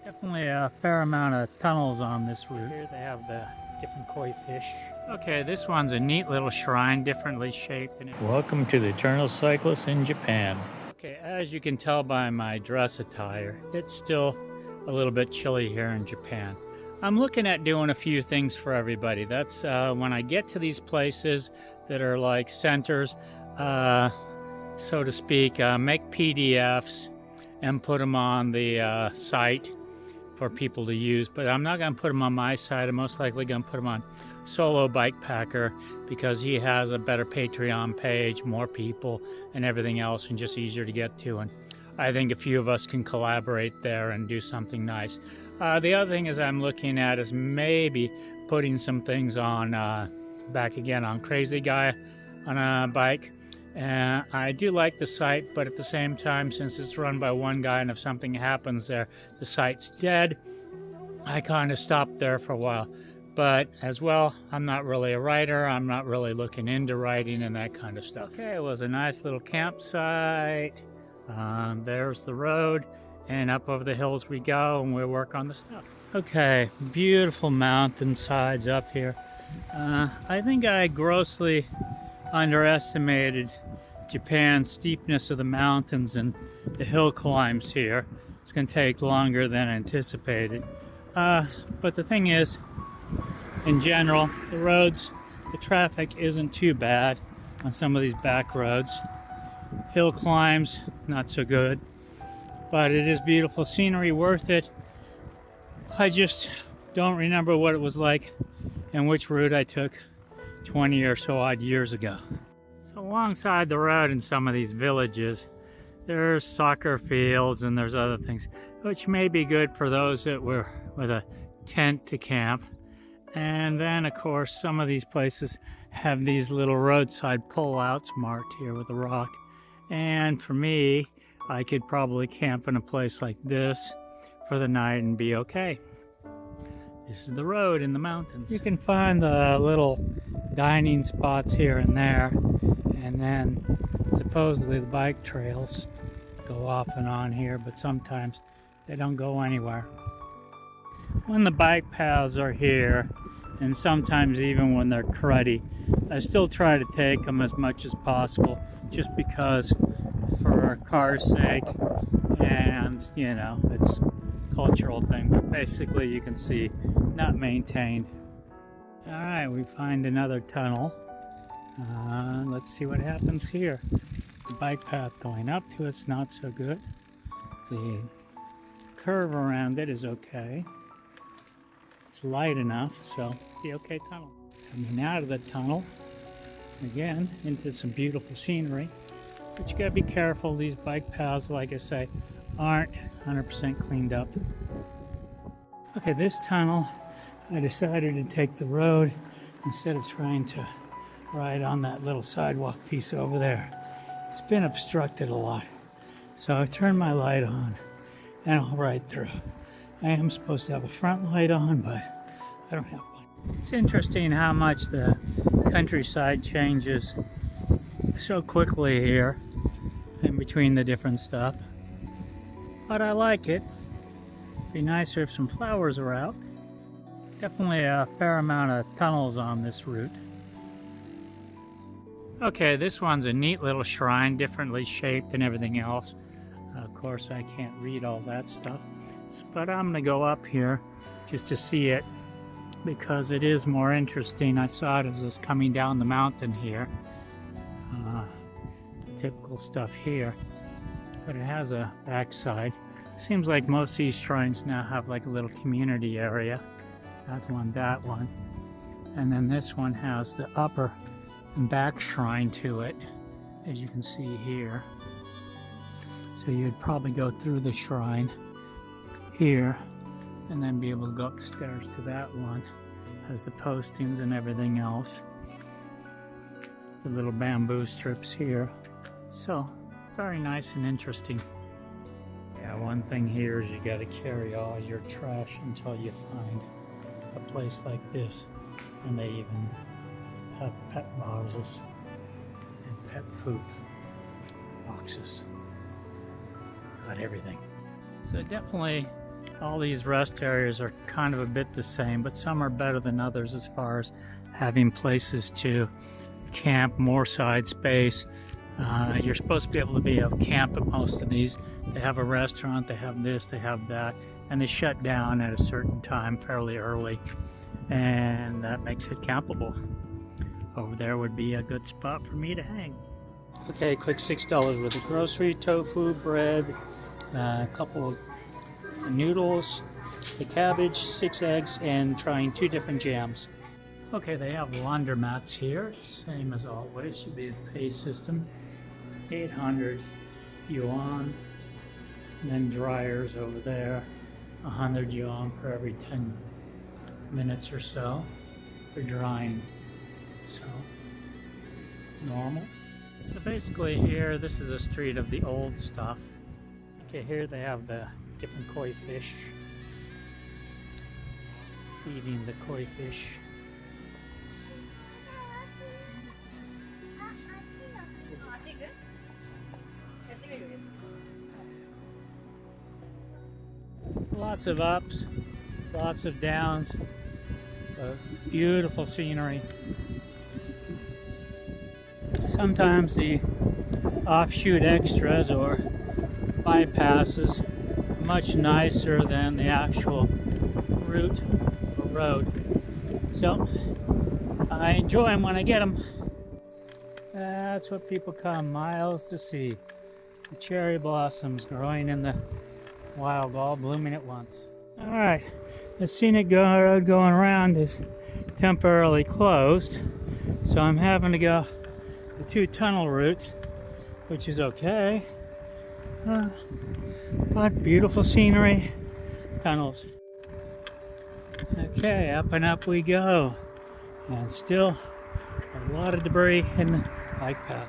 Definitely a fair amount of tunnels on this route. Here they have the different koi fish. Okay, this one's a neat little shrine, differently shaped. Welcome to the Eternal Cyclist in Japan. Okay, as you can tell by my dress attire, it's still a little bit chilly here in Japan. I'm looking at doing a few things for everybody. That's when I get to these places that are like centers, so to speak, make PDFs and put them on the site for people to use, but I'm not going to put them on my site. I'm most likely going to put them on Solo Bike Packer because he has a better Patreon page, more people and everything else, and just easier to get to. And I think a few of us can collaborate there and do something nice. The other thing is I'm looking at is maybe putting some things on back again on Crazy Guy on a bike. And I do like the site, but at the same time, since it's run by one guy and if something happens there, the site's dead, I kind of stopped there for a while. But as well, I'm not really a writer. I'm not really looking into writing and that kind of stuff. Okay, it was a nice little campsite. There's the road, and up over the hills we go, and we'll work on the stuff. Okay, beautiful mountainsides up here. I think I grossly underestimated Japan's steepness of the mountains and the hill climbs here. It's going to take longer than anticipated. But the thing is, in general, the roads, the traffic isn't too bad on some of these back roads. Hill climbs, not so good. But it is beautiful scenery, worth it. I just don't remember what it was like and which route I took 20 or so odd years ago. So alongside the road in some of these villages, there's soccer fields and there's other things, which may be good for those that were with a tent to camp. And then, of course, some of these places have these little roadside pullouts marked here with a rock. And for me, I could probably camp in a place like this for the night and be okay. This is the road in the mountains. You can find the little dining spots here and there, and then supposedly the bike trails go off and on here, but sometimes they don't go anywhere. When the bike paths are here, and sometimes even when they're cruddy, I still try to take them as much as possible, just because for a car's sake, and you know, it's a cultural thing, but basically you can see not maintained. All right, we find another tunnel. Let's see what happens here. The bike path going up to it's not so good. The curve around it is okay. It's light enough, so the okay tunnel. Coming out of the tunnel, again, into some beautiful scenery. But you gotta be careful, these bike paths, like I say, aren't 100% cleaned up. Okay, this tunnel, I decided to take the road instead of trying to ride on that little sidewalk piece over there. It's been obstructed a lot. So I turned my light on and I'll ride through. I am supposed to have a front light on, but I don't have one. It's interesting how much the countryside changes so quickly here in between the different stuff. But I like it. Be nicer if some flowers are out. Definitely a fair amount of tunnels on this route. Okay, this one's a neat little shrine, differently shaped and everything else. Of course, I can't read all that stuff, but I'm gonna go up here just to see it because it is more interesting. I saw it as I was coming down the mountain here. Typical stuff here, but it has a backside. Seems like most of these shrines now have like a little community area. That one. And then this one has the upper and back shrine to it, as you can see here. So you'd probably go through the shrine here and then be able to go upstairs to that one. Has the postings and everything else. The little bamboo strips here. So very nice and interesting. Yeah, one thing here is you got to carry all your trash until you find a place like this, and they even have pet bottles and pet food boxes. Got everything. So definitely All these rest areas are kind of a bit the same, but some are better than others as far as having places to camp, more side space. You're supposed to be able to be able to camp at most of these. They have a restaurant, they have this, they have that, and they shut down at a certain time fairly early, and that makes it campable. Over there would be a good spot for me to hang. Okay, quick $6 worth of grocery, tofu, bread, a couple of noodles, the cabbage, 6 eggs, and trying 2 different jams. Okay, they have laundromats here, same as always, should be a pay system. 800 yuan, and then dryers over there, 100 yuan for every 10 minutes or so for drying. So, normal. So basically here, this is a street of the old stuff. Okay, here they have the different koi fish. Feeding the koi fish. Lots of ups, lots of downs, beautiful scenery. Sometimes the offshoot extras or bypasses are much nicer than the actual route or road. So I enjoy them when I get them. That's what people come miles to see. The cherry blossoms growing in the wild, all blooming at once. Alright, the scenic road going around is temporarily closed, so I'm having to go the 2-tunnel route, which is okay, but beautiful scenery, tunnels. Okay, up and up we go, and still a lot of debris in the bike path.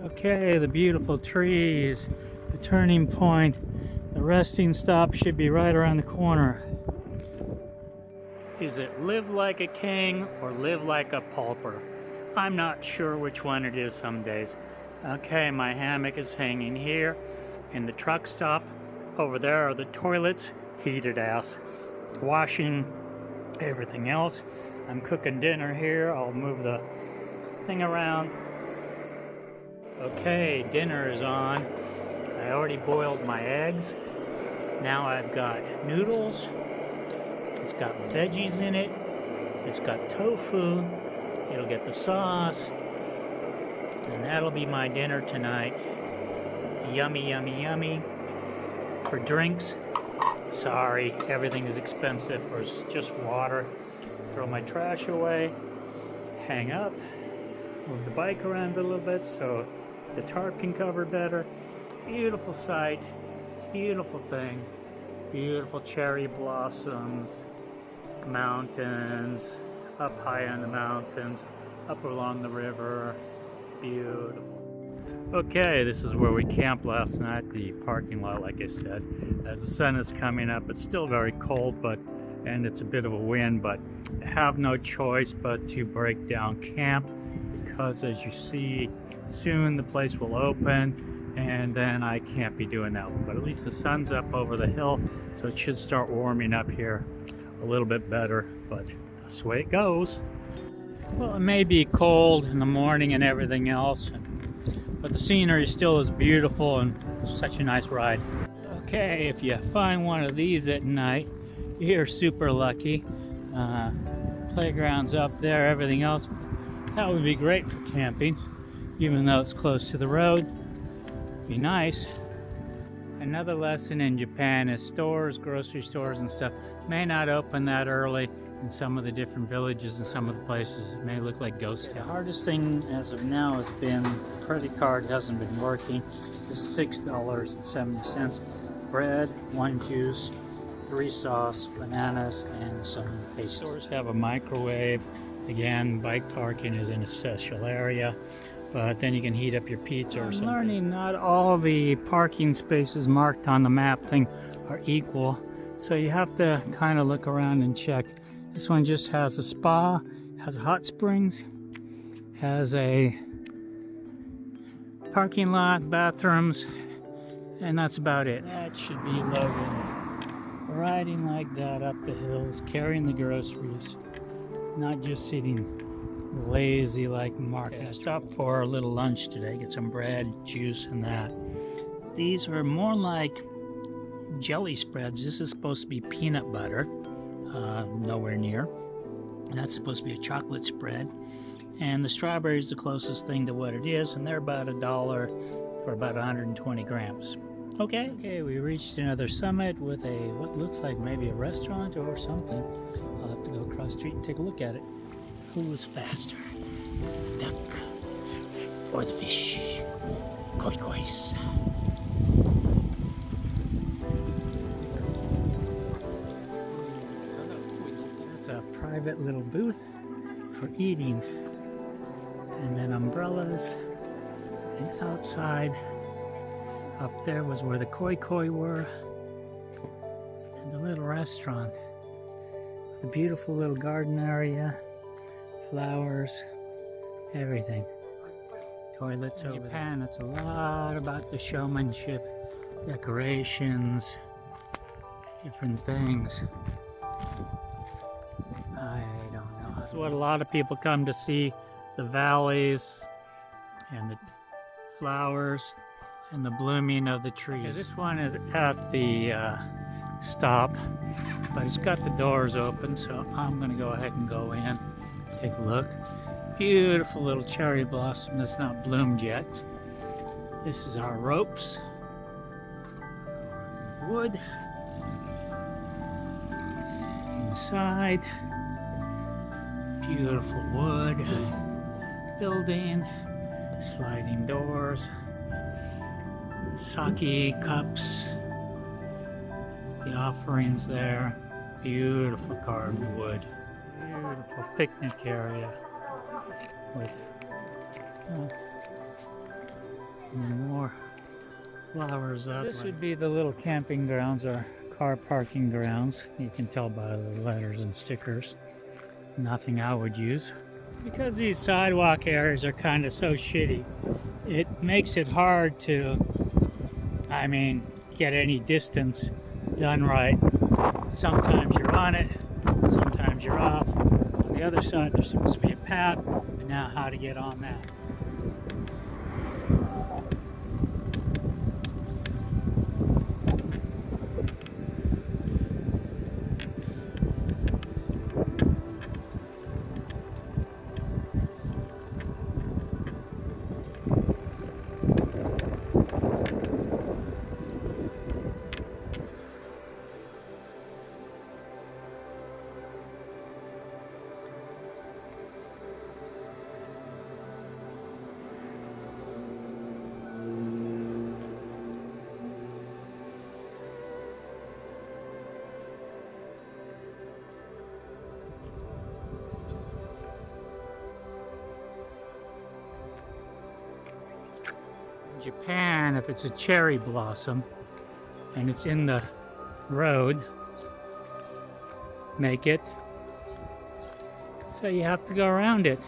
Okay, the beautiful trees, the turning point, the resting stop should be right around the corner. Is it live like a king or live like a pauper? I'm not sure which one it is some days. Okay, my hammock is hanging here. In the truck stop, over there are the toilets, heated ass, washing everything else. I'm cooking dinner here. I'll move the thing around. Okay, dinner is on. I already boiled my eggs. Now I've got noodles. It's got veggies in it. It's got tofu. It'll get the sauce. And that'll be my dinner tonight. Yummy, yummy, yummy. For drinks, sorry, everything is expensive. Or just water. Throw my trash away. Hang up. Move the bike around a little bit so the tarp can cover better. Beautiful sight, beautiful thing, beautiful cherry blossoms, mountains, up high on the mountains, up along the river, beautiful. Okay, this is where we camped last night, the parking lot, like I said. As the sun is coming up, it's still very cold, and it's a bit of a wind, but I have no choice but to break down camp, because as you see, soon the place will open, and then I can't be doing that one. But at least the sun's up over the hill, so it should start warming up here a little bit better, but that's the way it goes. Well, it may be cold in the morning and everything else, but the scenery still is beautiful and such a nice ride. Okay, if you find one of these at night, you're super lucky. Playground's up there, everything else. That would be great for camping, even though it's close to the road. Be nice. Another lesson in Japan is stores, grocery stores and stuff may not open that early, in some of the different villages and some of the places. It may look like ghost town. The hardest thing as of now has been the credit card hasn't been working. This is $6.70. Bread, 1 juice, 3 sauce, bananas, and some pastry. Stores have a microwave. Again, bike parking is in a special area, but then you can heat up your pizza or something. I'm learning not all the parking spaces marked on the map thing are equal, so you have to kind of look around and check. This one just has a spa, has a hot springs, has a parking lot, bathrooms, and that's about it. That should be Logan. Riding like that up the hills, carrying the groceries, not just sitting lazy like Mark. I stopped for a little lunch today, get some bread, juice, and that. These are more like jelly spreads. This is supposed to be peanut butter. Nowhere near. And that's supposed to be a chocolate spread. And the strawberry is the closest thing to what it is, and they're about $1 for about 120 grams. Okay, we reached another summit with what looks like maybe a restaurant or something. I'll have to go across the street and take a look at it. Who's faster? The duck or the fish? Kois. A private little booth for eating, and then umbrellas, and outside up there was where the koi were, and the little restaurant, the beautiful little garden area, flowers, everything. Toilets over Japan, there. It's a lot about the showmanship, decorations, different things. I don't know. This is what a lot of people come to see, the valleys and the flowers and the blooming of the trees. Okay, this one is at the stop, but it's got the doors open, so I'm going to go ahead and go in, take a look. Beautiful little cherry blossom that's not bloomed yet. This is our ropes. Wood. Inside. Beautiful wood, building, sliding doors, sake cups, the offerings there, beautiful carved wood, beautiful picnic area with more flowers up. This would be the little camping grounds or car parking grounds. You can tell by the letters and stickers. Nothing I would use. Because these sidewalk areas are kind of so shitty, it makes it hard to, get any distance done right. Sometimes you're on it, sometimes you're off. On the other side there's supposed to be a path, but now how to get on that. Japan, if it's a cherry blossom and it's in the road, make it so you have to go around it.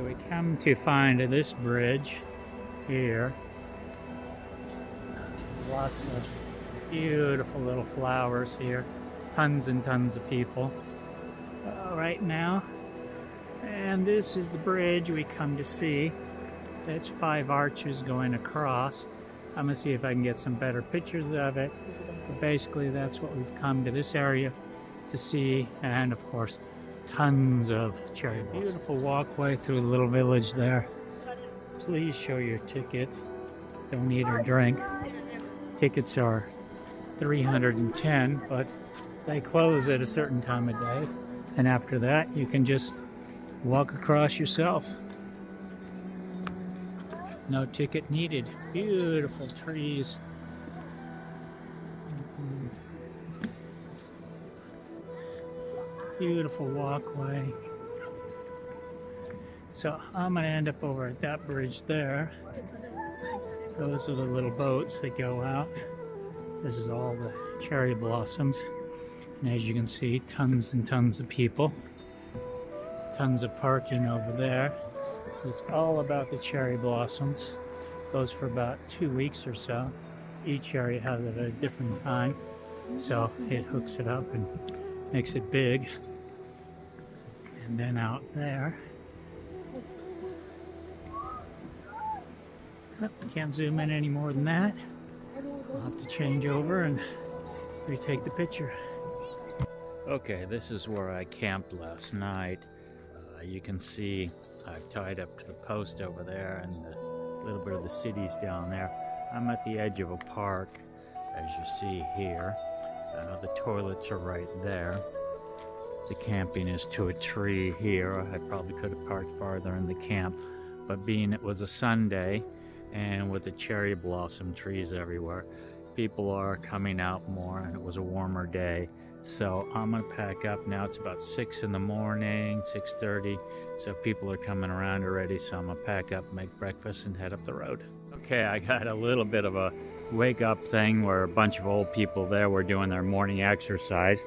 we come to find this bridge here. Lots of beautiful little flowers here. Tons and tons of people right now. And this is the bridge we come to see. It's 5 arches going across. I'm gonna see if I can get some better pictures of it. But basically, that's what we've come to this area to see. And of course, tons of cherry blossoms. Beautiful walkway through the little village there. Please show your ticket. Don't eat or drink. Tickets are $310, but they close at a certain time of day. And after that, you can just walk across yourself. No ticket needed. Beautiful trees. Beautiful walkway. So I'm gonna end up over at that bridge there. Those are the little boats that go out. This is all the cherry blossoms. And as you can see, tons and tons of people. Tons of parking over there. It's all about the cherry blossoms. Goes for about 2 weeks or so. Each area has it at a different time. So it hooks it up and makes it big. And then out there. Oh, can't zoom in any more than that. I'll have to change over and retake the picture. Okay, this is where I camped last night. You can see I've tied up to the post over there, and a little bit of the city's down there. I'm at the edge of a park, as you see here. The toilets are right there. The camping is to a tree here. I probably could have parked farther in the camp, but being it was a Sunday, and with the cherry blossom trees everywhere, people are coming out more, and it was a warmer day. So I'm gonna pack up now. It's about 6 in the morning, 6:30. So people are coming around already. So I'm gonna pack up, make breakfast, and head up the road. Okay, I got a little bit of a wake up thing where a bunch of old people there were doing their morning exercise.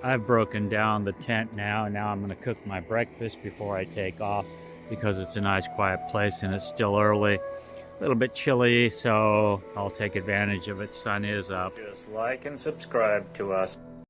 I've broken down the tent now, and now I'm gonna cook my breakfast before I take off because it's a nice quiet place and it's still early. A little bit chilly, so I'll take advantage of it. Sun is up. Just like and subscribe to us.